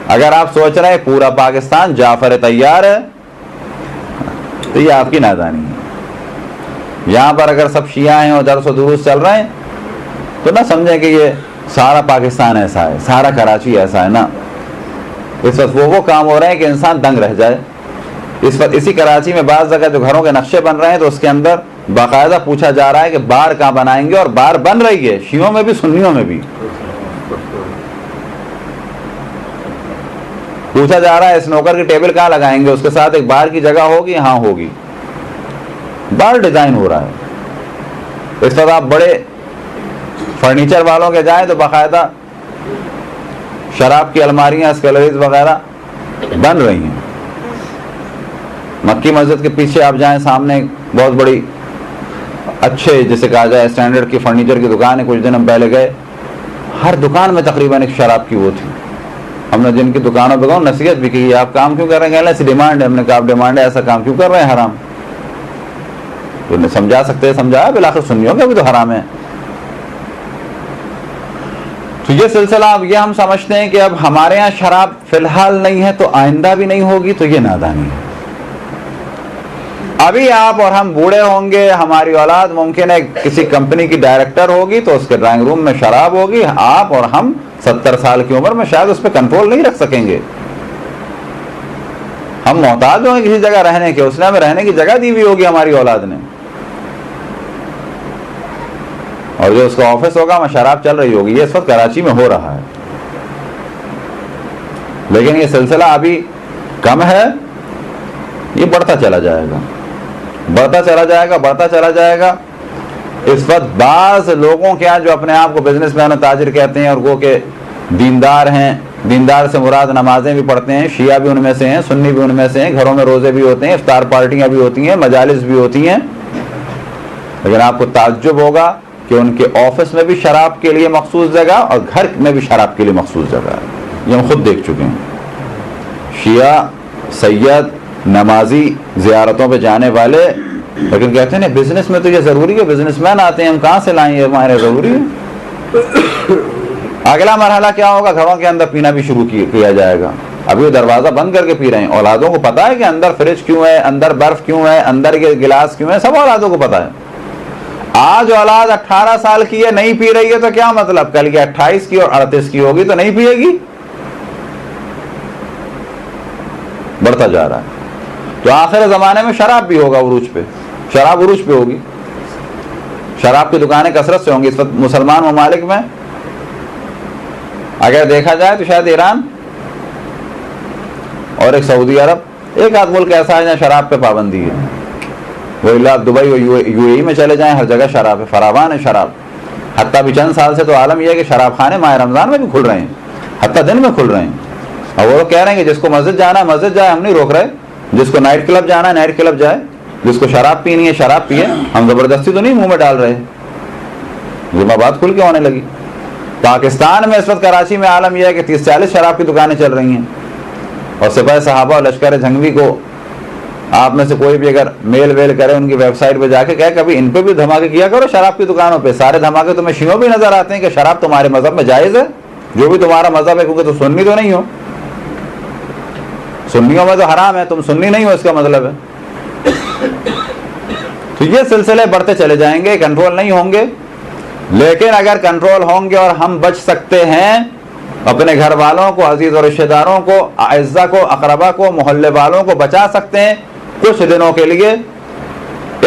S1: اگر آپ سوچ رہے ہیں پورا پاکستان جعفر طیار ہے تو یہ آپ کی نادانی ہے. یہاں پر اگر سب شیعہ ہیں اور درس و دروس چل رہے ہیں تو نہ سمجھیں کہ یہ سارا پاکستان ایسا ہے, سارا کراچی ایسا ہے. نا, اس وقت وہ کام ہو رہے ہیں کہ انسان دنگ رہ جائے. اس وقت اسی کراچی میں بعض جگہ جو گھروں کے نقشے بن رہے ہیں تو اس کے اندر باقاعدہ پوچھا جا رہا ہے کہ بار کہاں بنائیں گے, اور بار بن رہی ہے شیعوں میں بھی سنیوں میں بھی. پوچھا جا رہا ہے اسنوکر کی ٹیبل کہاں لگائیں گے, اس کے ساتھ ایک بار کی جگہ ہوگی, ہاں ہوگی. بار ڈیزائن ہو رہا ہے. اس وقت آپ بڑے فرنیچر والوں کے جائیں تو باقاعدہ شراب کی الماریاں, اسکیلریز وغیرہ بن رہی ہیں. مکی مسجد کے پیچھے آپ جائیں, سامنے بہت بڑی اچھے جسے کہا جائے اسٹینڈرڈ کی فرنیچر کی دکان ہے. کچھ دن ہم پہلے گئے, ہر دکان میں تقریباً ایک شراب کی وہ تھی. ہم نے جن کی دکانوں پہ کہا نصیحت بھی کی, آپ کام کیوں کر رہے ہیں؟ ایسی ڈیمانڈ ہے. ہم نے کہا آپ ڈیمانڈ ہے, ایسا کام کیوں کر رہے ہیں حرام؟ تو انہیں سمجھا سکتے سمجھایا, بالآخر سنیوں گے بھی تو حرام ہے. تو یہ سلسلہ اب یہ ہم سمجھتے ہیں کہ اب ہمارے یہاں شراب فی الحال نہیں ہے تو آئندہ بھی نہیں ہوگی, تو یہ نادانی ہے. ابھی آپ اور ہم بوڑھے ہوں گے, ہماری اولاد ممکن ہے کسی کمپنی کی ڈائریکٹر ہوگی تو اس کے ڈرائنگ روم میں شراب ہوگی. آپ اور ہم 70 سال کی عمر میں شاید اس پہ کنٹرول نہیں رکھ سکیں گے. ہم محتاج ہوں گے کسی جگہ رہنے کے, اس نے ہمیں رہنے کی جگہ دی ہوئی ہوگی ہماری اولاد نے, اور جو اس کا آفس ہوگا وہاں شراب چل رہی ہوگی. یہ اس وقت کراچی میں ہو رہا ہے, لیکن یہ سلسلہ ابھی کم ہے, یہ بڑھتا چلا جائے گا, بڑھتا چلا جائے گا, بڑھتا چلا جائے گا. اس وقت بعض لوگوں کے یہاں جو اپنے آپ کو بزنس مین و تاجر کہتے ہیں اور وہ کہ دیندار ہیں, دیندار سے مراد نمازیں بھی پڑھتے ہیں, شیعہ بھی ان میں سے ہیں, سنی بھی ان میں سے ہیں, گھروں میں روزے بھی ہوتے ہیں, افطار پارٹیاں بھی ہوتی ہیں, مجالس بھی ہوتی ہیں, لیکن آپ کو تعجب ہوگا کہ ان کے آفس میں بھی شراب کے لیے مخصوص جگہ اور گھر میں بھی شراب کے لیے مخصوص جگہ ہے. یہ ہم خود دیکھ چکے ہیں. شیعہ سید نمازی زیارتوں پہ جانے والے, لیکن کہتے ہیں بزنس میں تو یہ ضروری ہے, بزنس مین آتے ہیں, ہم کہاں سے لائیں, یہ ہمارے ضروری ہے. اگلا مرحلہ کیا ہوگا, گھروں کے اندر پینا بھی شروع کیا جائے گا. ابھی وہ دروازہ بند کر کے پی رہے ہیں. اولادوں کو پتا ہے کہ اندر فریج کیوں ہے, اندر برف کیوں ہے, اندر کے گلاس کیوں ہے, سب اولادوں کو پتا ہے. آج اولاد 18 سال کی ہے, نہیں پی رہی ہے تو کیا مطلب, کل یہ 28 کی اور 38 کی ہوگی تو نہیں پیے گی. بڑھتا جا رہا ہے. تو آخر زمانے میں شراب بھی ہوگا عروج پہ, شراب عروج پہ ہوگی. شراب کی دکانیں کثرت سے ہوں گی. اس وقت مسلمان ممالک میں اگر دیکھا جائے تو شاید ایران اور ایک سعودی عرب, ایک آدھ ملک ایسا ہے جہاں شراب پہ پابندی ہے. وہ اللہ دبئی اور یو اے ای میں چلے جائیں, ہر جگہ شراب ہے, فراوان ہے شراب. حتیٰ بھی چند سال سے تو عالم یہ ہے کہ شراب خانے ماہ رمضان میں بھی کھل رہے ہیں, حتیٰ دن میں کھل رہے ہیں. اور وہ کہہ رہے ہیں کہ جس کو مسجد جانا ہے مسجد جائے, ہم نہیں روک رہے. جس کو نائٹ کلب جانا ہے نائٹ کلب جائے, جس کو شراب پینی ہے شراب پیے, ہم زبردستی تو نہیں منہ میں ڈال رہے. یہ بات کھل کے ہونے لگی. پاکستان میں اس وقت کراچی میں عالم یہ ہے کہ 30-40 شراب کی دکانیں چل رہی ہیں, اور سپاہی صحابہ اور لشکر جھنگوی کو آپ میں سے کوئی بھی اگر میل ویل کرے ان کی ویب سائٹ پہ جا کے کہے کبھی ان پہ بھی دھماکے کیا کرو شراب کی دکانوں پہ. سارے دھماکے تمہیں شیعوں بھی نظر آتے ہیں کہ شراب تمہارے مذہب میں جائز ہے, جو بھی تمہارا مذہب ہے, کیونکہ تو سنی تو نہیں ہو, سنیوں میں تو حرام ہے, تم سنی نہیں ہو اس کا مطلب ہے. تو یہ سلسلے بڑھتے چلے جائیں گے, کنٹرول نہیں ہوں گے. لیکن اگر کنٹرول ہوں گے اور ہم بچ سکتے ہیں اپنے گھر والوں کو, عزیز اور رشتہ داروں کو, اعزا کو, اقربا کو, محلے والوں کو بچا سکتے ہیں کچھ دنوں کے لیے,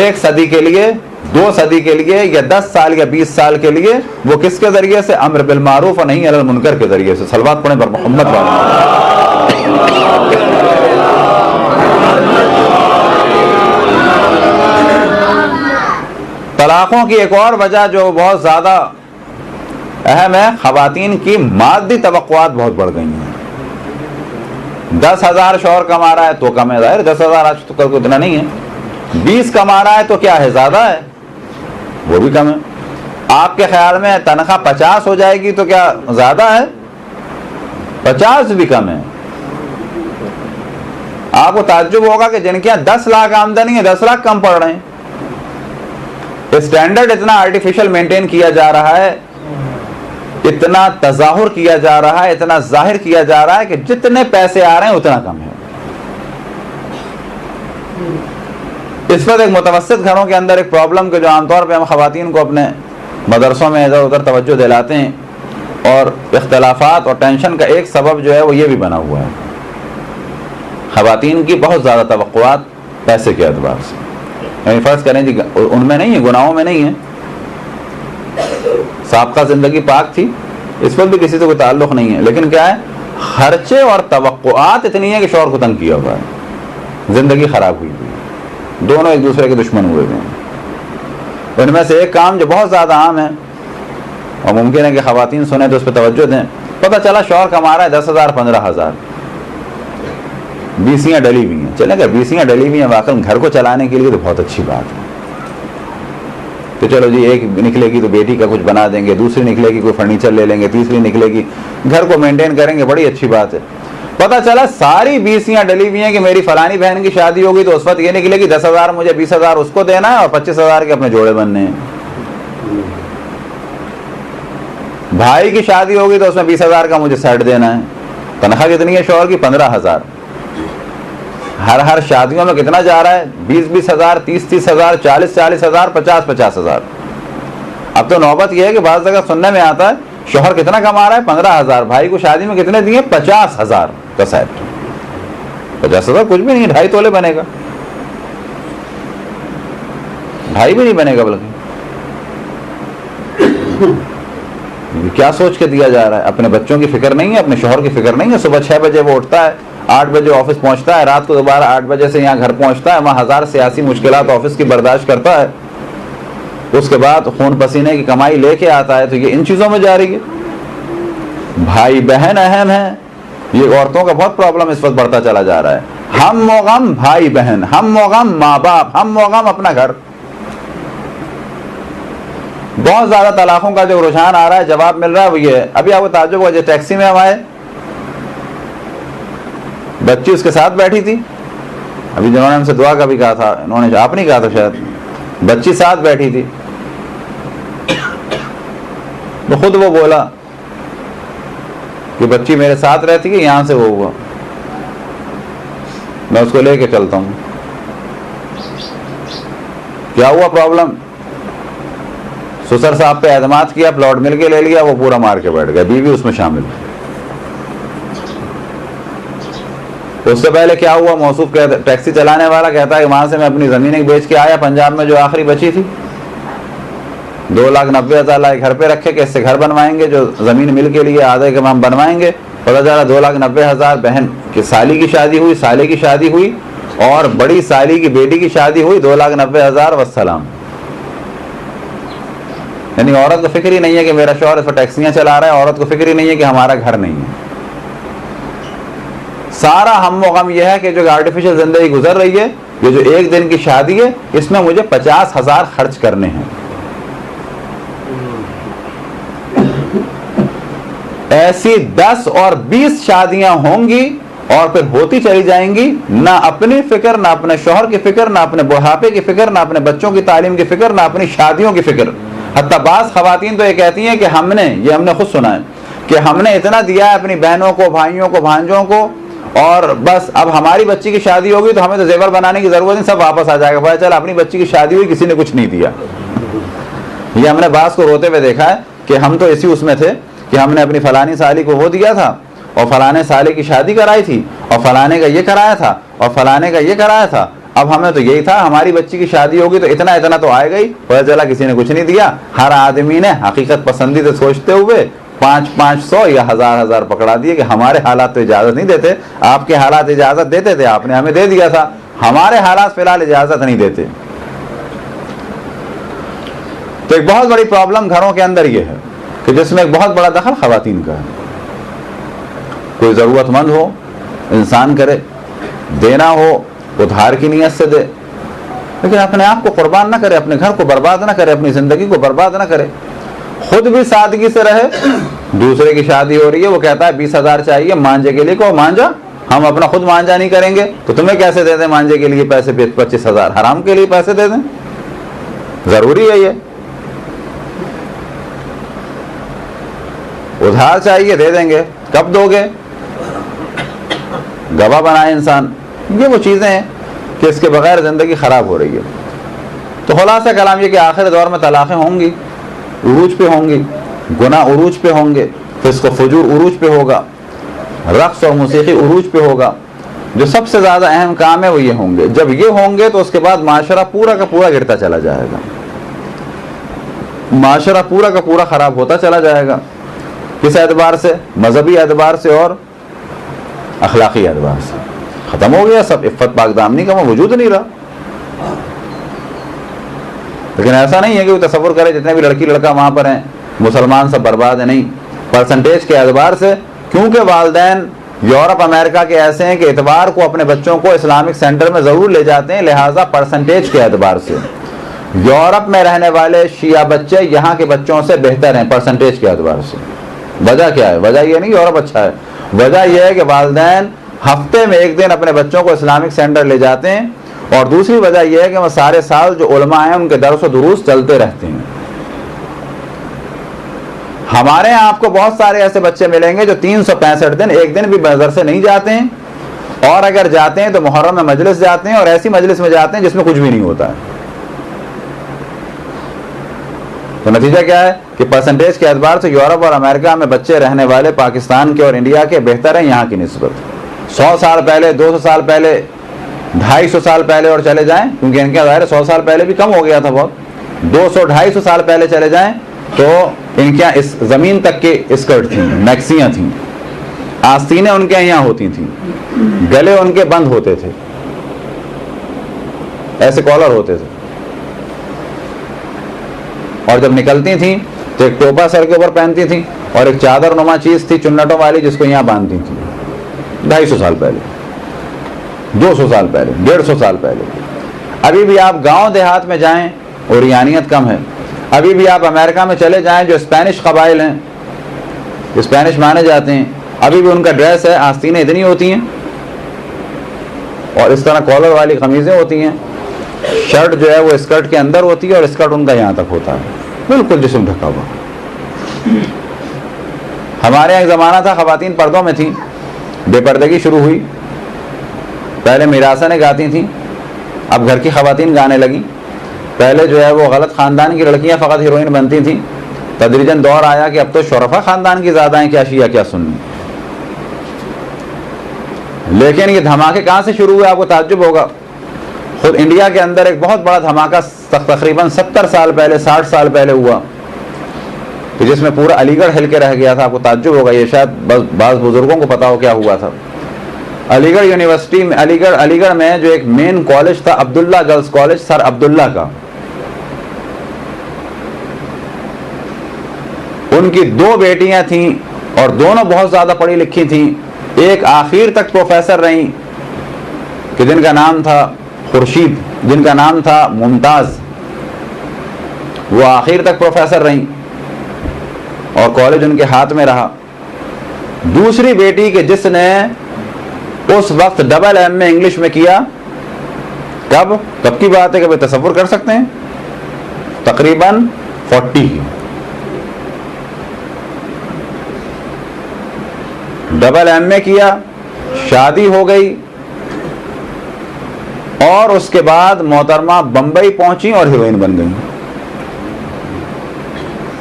S1: 1 صدی کے لیے, 2 صدی کے لیے, یا 10 سال یا 20 سال کے لیے. وہ کس کے ذریعے سے؟ امر بالمعروف اور نہی علی المنکر کے ذریعے سے. صلوات پڑھیں پر محمد طلاقوں کی ایک اور وجہ جو بہت زیادہ اہم ہے, خواتین کی مادی توقعات بہت بڑھ گئی ہیں. 10,000 شوہر کما رہا ہے تو کم ہے, ظاہر 10,000 آج تو کل کو اتنا نہیں ہے. 20 کما رہا ہے تو کیا ہے, زیادہ ہے, وہ بھی کم ہے. آپ کے خیال میں تنخواہ 50 ہو جائے گی تو کیا زیادہ ہے؟ 50 بھی کم ہے. آپ کو تعجب ہوگا کہ جن کے یہاں 10 لاکھ آمدنی ہے 10 لاکھ کم پڑ رہے ہیں. اسٹینڈرڈ اتنا آرٹیفیشل مینٹین کیا جا رہا ہے, اتنا تظاہر کیا جا رہا ہے, اتنا ظاہر کیا جا رہا ہے کہ جتنے پیسے آ رہے ہیں اتنا کم ہے. اس وقت ایک متوسط گھروں کے اندر ایک پرابلم کہ جو عام طور پہ ہم خواتین کو اپنے مدرسوں میں ادھر ادھر توجہ دلاتے ہیں, اور اختلافات اور ٹینشن کا ایک سبب جو ہے وہ یہ بھی بنا ہوا ہے, خواتین کی بہت زیادہ توقعات پیسے کے اعتبار سے. یعنی فرض کریں جی ان میں نہیں ہے, گناہوں میں نہیں ہے, سابقہ زندگی پاک تھی, اس وقت بھی کسی سے کوئی تعلق نہیں ہے, لیکن کیا ہے, خرچے اور توقعات اتنی ہے کہ شوہر کو تنگ کیا ہوا ہے, زندگی خراب ہوئی ہوئی, دونوں ایک دوسرے کے دشمن ہوئے ہوئے ہیں. ان میں سے ایک کام جو بہت زیادہ عام ہے اور ممکن ہے کہ خواتین سنیں تو اس پہ توجہ دیں. پتہ چلا شوہر کما رہا ہے 10,000 15,000, بیسیاں ڈلی ہوئی ہیں. چلیں اگر بیسیاں ڈلی ہوئی ہیں واقعی گھر کو چلانے کے لیے تو بہت اچھی بات ہے. تو چلو جی ایک نکلے گی تو بیٹی کا کچھ بنا دیں گے, دوسری نکلے گی کوئی فرنیچر لے لیں گے, تیسری نکلے گی گھر کو مینٹین کریں گے, بڑی اچھی بات ہے. پتہ چلا ساری بیسیاں ڈلی ہوئی ہیں کہ میری فلانی بہن کی شادی ہوگی تو اس وقت یہ نکلے گی 10,000 مجھے 20,000 اس کو دینا ہے اور 25,000 کے اپنے جوڑے بننے ہیں. بھائی کی شادی ہوگی تو اس میں 20,000 کا مجھے سیٹ دینا ہے. تنخواہ کتنی ہے شوہر کی؟ 15,000. ہر شادیوں میں کتنا جا رہا ہے؟ 20,000 30,000 40,000 50,000. اب تو نوبت یہ ہے کہ بعض جگہ سننے میں آتا ہے شوہر کتنا کما رہا ہے؟ 15,000. بھائی کو شادی میں کتنے دیے؟ 50,000 کا سیٹ. 50,000 کچھ بھی نہیں, 2.5 تولے بنے گا, 2.5 بھی نہیں بنے گا. بلکہ کیا سوچ کے دیا جا رہا ہے؟ اپنے بچوں کی فکر نہیں ہے, اپنے شوہر کی فکر نہیں ہے. صبح 6 بجے وہ اٹھتا ہے, 8 بجے آفس پہنچتا ہے, رات کو دوبارہ 8 بجے سے یہاں گھر پہنچتا ہے, وہاں 1000 سیاسی مشکلات آفس کی برداشت کرتا ہے, اس کے بعد خون پسینے کی کمائی لے کے آتا ہے. تو یہ ان چیزوں میں جا رہی ہے. بھائی بہن اہم ہے, یہ عورتوں کا بہت پرابلم اس وقت بڑھتا چلا جا رہا ہے. ہم و غم بھائی بہن, ہم و غم ماں باپ, ہم و غم اپنا گھر. بہت زیادہ طلاقوں کا جو رجحان آ رہا ہے, جواب مل رہا ہے وہ یہ ہے. ابھی آپ کو تعجب ہوا, جو ٹیکسی میں ہم آئے, بچی اس کے ساتھ بیٹھی تھی. ابھی جنہوں نے ہم سے دعا کا بھی کہا تھا, انہوں نے آپ نہیں کہا تھا شاید, بچی ساتھ بیٹھی تھی. تو خود وہ بولا کہ بچی میرے ساتھ رہتی ہے, یہاں سے وہ ہوا, میں اس کو لے کے چلتا ہوں. کیا ہوا پرابلم؟ سسر صاحب پہ اعتماد کیا, پلاٹ مل کے لے لیا, وہ پورا مار کے بیٹھ گیا, بیوی اس میں شامل. اس سے پہلے کیا ہوا, موصوف ٹیکسی چلانے والا کہتا ہے کہ وہاں سے میں اپنی زمینیں بیچ کے آیا, پنجاب میں جو آخری بچی تھی 2,90,000 گھر پہ رکھے کہ اس سے گھر بنوائیں گے, جو زمین مل کے لیے آدھے کے ہم بنوائیں گے. پتہ چلا 2,90,000 بہن کی سالی کی شادی ہوئی, سالے کی شادی ہوئی, اور بڑی سالی کی بیٹی کی شادی ہوئی, 2,90,000 والسلام. یعنی عورت کو فکر ہی نہیں ہے کہ میرا شوہر اس پر ٹیکسیاں چلا رہا ہے, عورت کو فکر ہی نہیں ہے کہ ہمارا گھر نہیں ہے. سارا ہم و غم یہ ہے کہ جو آرٹیفیشل زندگی گزر رہی ہے, یہ جو ایک دن کی شادی ہے, اس میں مجھے 50,000 خرچ کرنے ہیں. ایسی 10 اور 20 شادیاں ہوں گی اور پھر ہوتی چلی جائیں گی. نہ اپنی فکر, نہ اپنے شوہر کی فکر, نہ اپنے بڑھاپے کی فکر, نہ اپنے بچوں کی تعلیم کی فکر, نہ اپنی شادیوں کی فکر. حتیٰ بعض خواتین تو یہ کہتی ہیں کہ ہم نے خود سنا ہے کہ ہم نے اتنا دیا ہے اپنی بہنوں کو, بھائیوں کو, بھانجوں کو, اور بس اب ہماری بچی کی شادی ہوگی تو ہمیں تو زیور بنانے کی ضرورت نہیں, سب واپس آ جائے گا. پتہ چلا اپنی بچی کی شادی ہوئی, کسی نے کچھ نہیں دیا. یہ ہم نے بعض کو روتے ہوئے دیکھا ہے کہ ہم تو اسی اس میں تھے کہ ہم نے اپنی فلانی سالی کو وہ دیا تھا اور فلانے سالے کی شادی کرائی تھی اور فلانے کا یہ کرایا تھا اور فلانے کا یہ کرایا تھا, اب ہمیں تو یہی تھا ہماری بچی کی شادی ہوگی تو اتنا اتنا تو آئے گئی, پتہ چلا کسی نے کچھ نہیں دیا. ہر آدمی نے حقیقت پسندی سے سوچتے ہوئے 500 یا 1000 پکڑا دیے کہ ہمارے حالات تو اجازت نہیں دیتے, آپ کے حالات اجازت دیتے تھے, آپ نے ہمیں دے دیا تھا, ہمارے حالات فی الحال اجازت نہیں دیتے. تو ایک بہت بڑی پرابلم گھروں کے اندر یہ ہے کہ جس میں ایک بہت بڑا دخل خواتین کا ہے. کوئی ضرورت مند ہو انسان کرے, دینا ہو ادھار کی نیت سے دے, لیکن اپنے آپ کو قربان نہ کرے, اپنے گھر کو برباد نہ کرے, اپنی زندگی کو برباد نہ کرے, خود بھی سادگی سے رہے. دوسرے کی شادی ہو رہی ہے, وہ کہتا ہے 20,000 چاہیے مانجے کے لیے, کو مانجا, ہم اپنا خود مانجا نہیں کریں گے تو تمہیں کیسے دے دیں مانجے کے لیے پیسے, 25,000 حرام کے لیے پیسے دے دیں, ضروری ہے یہ؟ ادھار چاہیے دے دیں گے, کب دو گے؟ گواہ بنائے انسان. یہ وہ چیزیں ہیں کہ اس کے بغیر زندگی خراب ہو رہی ہے. تو خلاصہ کلام یہ کہ آخر دور میں طلاقیں ہوں گی, عروج پہ ہوں گی, گناہ عروج پہ ہوں گے, فسق و فجور عروج پہ ہوگا, رقص اور موسیقی عروج پہ ہوگا. جو سب سے زیادہ اہم کام ہے وہ یہ ہوں گے. جب یہ ہوں گے تو اس کے بعد معاشرہ پورا کا پورا گرتا چلا جائے گا, معاشرہ پورا کا پورا خراب ہوتا چلا جائے گا. کس اعتبار سے؟ مذہبی اعتبار سے اور اخلاقی اعتبار سے. ختم ہو گیا سب, عفت پاک دامنی کا وہ وجود نہیں رہا. لیکن ایسا نہیں ہے کہ وہ تصور کرے جتنے بھی لڑکی لڑکا وہاں پر ہیں مسلمان سب برباد ہیں. نہیں, پرسنٹیج کے اعتبار سے, کیونکہ والدین یورپ امریکہ کے ایسے ہیں کہ اتوار کو اپنے بچوں کو اسلامک سینٹر میں ضرور لے جاتے ہیں, لہٰذا پرسنٹیج کے اعتبار سے یورپ میں رہنے والے شیعہ بچے یہاں کے بچوں سے بہتر ہیں پرسنٹیج کے اعتبار سے. وجہ کیا ہے؟ وجہ یہ نہیں یورپ اچھا ہے, وجہ یہ ہے کہ والدین ہفتے میں ایک دن اپنے بچوں کو اسلامک سینٹر لے جاتے ہیں, اور دوسری وجہ یہ ہے کہ وہ سارے سال جو علماء ہیں ان کے درس و دروس چلتے رہتے ہیں. ہمارے یہاں آپ کو بہت سارے ایسے بچے ملیں گے جو 365 دن ایک دن بھی مدرسے نہیں جاتے ہیں, اور اگر جاتے ہیں تو محرم میں مجلس جاتے ہیں, اور ایسی مجلس میں جاتے ہیں جس میں کچھ بھی نہیں ہوتا ہے. تو نتیجہ کیا ہے کہ پرسنٹیج کے اعتبار سے یورپ اور امریکہ میں بچے رہنے والے پاکستان کے اور انڈیا کے بہتر ہیں یہاں کی نسبت. 100 سال پہلے, 200 سال پہلے, 250 سال پہلے اور چلے جائیں, کیونکہ ان کے ظاہر 100 سال پہلے بھی کم ہو گیا تھا بہت, 200-250 سال پہلے چلے جائیں تو ان کے اس زمین تک کے اسکرٹ تھیں, میکسیاں تھیں, آستینیں ان کے یہاں ہوتی تھیں, گلے ان کے بند ہوتے تھے, ایسے کالر ہوتے تھے, اور جب نکلتی تھیں تو ایک ٹوپا سر کے اوپر پہنتی تھیں اور ایک چادر نما چیز تھی چنٹوں والی جس کو یہاں باندھتی تھیں. 250 سال پہلے, 200 سال پہلے, 150 سال پہلے. ابھی بھی آپ گاؤں دیہات میں جائیں اوریانیت کم ہے. ابھی بھی آپ امریکہ میں چلے جائیں جو اسپینش قبائل ہیں, اسپینش مانے جاتے ہیں, ابھی بھی ان کا ڈریس ہے, آستینیں اتنی ہوتی ہیں اور اس طرح کالر والی قمیضیں ہوتی ہیں, شرٹ جو ہے وہ اسکرٹ کے اندر ہوتی ہے اور اسکرٹ ان کا یہاں تک ہوتا ہے, بالکل جسم ڈھکا ہوا. ہمارے یہاں ایک زمانہ تھا خواتین پردوں میں تھیں, بے پردگی شروع ہوئی. پہلے میراسیں گاتی تھیں, اب گھر کی خواتین گانے لگیں. پہلے جو ہے وہ غلط خاندان کی لڑکیاں فقط ہیروئن بنتی تھیں, تدریجاً دور آیا کہ اب تو شرفا خاندان کی زیادہ ہیں, کیا شیعہ کیا سنی. لیکن یہ دھماکے کہاں سے شروع ہوئے آپ کو تعجب ہوگا. خود انڈیا کے اندر ایک بہت بڑا دھماکہ تقریباً 70 سال پہلے, 60 سال پہلے ہوا, کہ جس میں پورا علی گڑھ ہل کے رہ گیا تھا. آپ کو تعجب ہوگا, یہ شاید بعض بزرگوں کو پتا ہو کیا ہوا تھا. علی گڑھ یونیورسٹی میں, علی گڑھ میں جو ایک مین کالج تھا عبداللہ گرلز کالج, سر عبداللہ کا, ان کی 2 بیٹیاں تھیں اور دونوں بہت زیادہ پڑھی لکھی تھیں. ایک آخر تک پروفیسر رہیں کہ جن کا نام تھا خورشید, جن کا نام تھا ممتاز, وہ آخر تک پروفیسر رہیں اور کالج ان کے ہاتھ میں رہا. دوسری بیٹی کہ جس نے اس وقت ڈبل ایم میں انگلش میں کیا, کب کی بات ہے, کبھی تصور کر سکتے ہیں, تقریباً 40 ڈبل ایم میں کیا, شادی ہو گئی, اور اس کے بعد محترمہ بمبئی پہنچی اور ہیروئن بن گئی.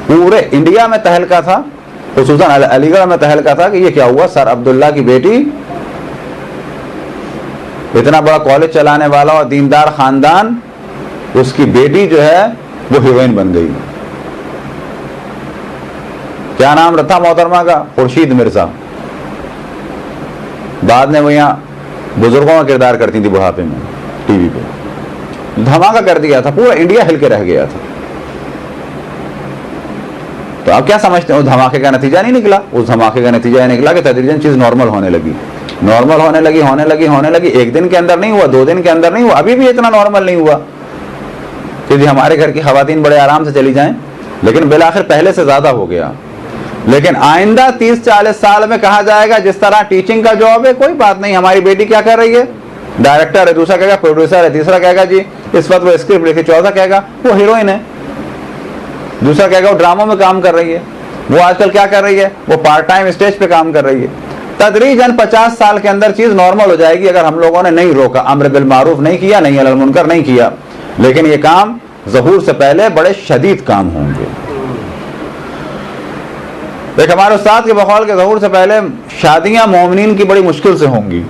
S1: پورے انڈیا میں تہلکہ تھا خصوصاً علی گڑھ میں تہلکہ تھا کہ یہ کیا ہوا، سر عبداللہ کی بیٹی، اتنا بڑا کالج چلانے والا اور دیندار خاندان، اس کی بیٹی جو ہے وہ ہیروئن بن گئی. کیا نام رہا محترمہ کا؟ خورشید مرزا. بعد میں وہ یہاں بزرگوں کا کردار کرتی تھی بڑھاپے میں ٹی وی پہ. دھماکہ کر دیا تھا، پورا انڈیا ہل کے رہ گیا تھا. تو آپ کیا سمجھتے ہیں اس دھماکے کا نتیجہ نہیں نکلا؟ اس دھماکے کا نتیجہ یہ نکلا کہ تدریجاً چیز نارمل ہونے لگی، نارمل ہونے لگی. ایک دن کے اندر نہیں ہوا، 2 دن کے اندر نہیں ہوا، ابھی بھی اتنا نارمل نہیں ہوا کہ جی ہمارے گھر کی خواتین بڑے آرام سے چلی جائیں، لیکن بالآخر پہلے سے زیادہ ہو گیا. لیکن آئندہ 30-40 سال میں کہا جائے گا جس طرح ٹیچنگ کا جاب ہے، کوئی بات نہیں، ہماری بیٹی کیا کر رہی ہے، ڈائریکٹر ہے، دوسرا کہے گا پروڈیوسر ہے، تیسرا کہے گا جی اس وقت وہ اسکرپٹ لکھی، چوتھا کہے گا وہ ہیروئن ہے، دوسرا کہے گا وہ ڈراموں میں کام کر رہی ہے، وہ آج کل کیا کر رہی ہے، وہ پارٹ ٹائم اسٹیج پہ کام کر رہی ہے. تدریجاً 50 سال کے اندر چیز نارمل ہو جائے گی اگر ہم لوگوں نے نہیں روکا، امر بالمعروف نہیں کیا، نہیں علی المنکر نہیں کیا. لیکن یہ کام ظہور سے پہلے بڑے شدید کام ہوں گے. ایک ہمارے استاد کے بقول کے ظہور سے پہلے شادیاں مومنین کی بڑی مشکل سے ہوں گی.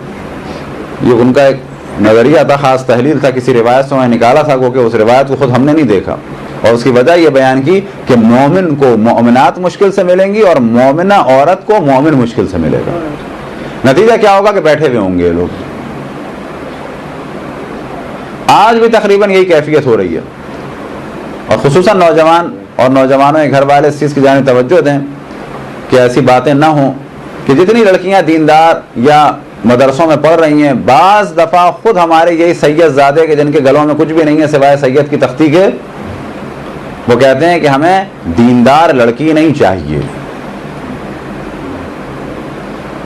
S1: یہ ان کا ایک نظریہ تھا، خاص تحلیل تھا، کسی روایت سے میں نکالا تھا کہ اس روایت کو خود ہم نے نہیں دیکھا، اور اس کی وجہ یہ بیان کی کہ مومن کو مومنات مشکل سے ملیں گی اور مومنہ عورت کو مومن مشکل سے ملے گا. نتیجہ کیا ہوگا کہ بیٹھے ہوئے ہوں گے یہ لوگ. آج بھی تقریباً یہی کیفیت ہو رہی ہے، اور خصوصاً نوجوان اور نوجوانوں کے گھر والے اس چیز کی جانب توجہ دیں کہ ایسی باتیں نہ ہوں کہ جتنی لڑکیاں دیندار یا مدرسوں میں پڑھ رہی ہیں، بعض دفعہ خود ہمارے یہی سید زادے کے جن کے گلوں میں کچھ بھی نہیں ہے سوائے سید کی تختی کے، وہ کہتے ہیں کہ ہمیں دیندار لڑکی نہیں چاہیے.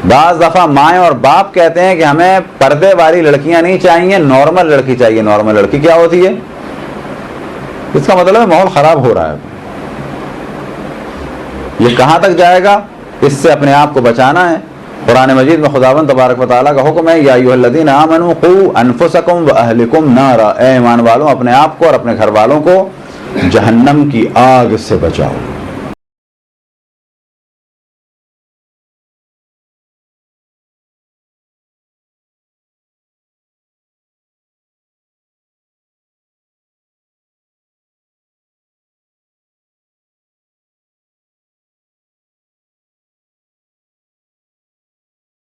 S1: بعض دفعہ مائیں اور باپ کہتے ہیں کہ ہمیں پردے والی لڑکیاں نہیں چاہیے، نارمل لڑکی چاہیے. نارمل لڑکی کیا ہوتی ہے؟ اس کا مطلب ہے ماحول خراب ہو رہا ہے. یہ کہاں تک جائے گا؟ اس سے اپنے آپ کو بچانا ہے. قرآن مجید میں خداوند تبارک و تعالیٰ کا حکم ہے، یا ایھا الذین آمنوا قوا انفسکم واہلکم نارا، اے ایمان والوں اپنے آپ کو اور اپنے گھر والوں کو جہنم کی آگ سے بچاؤ.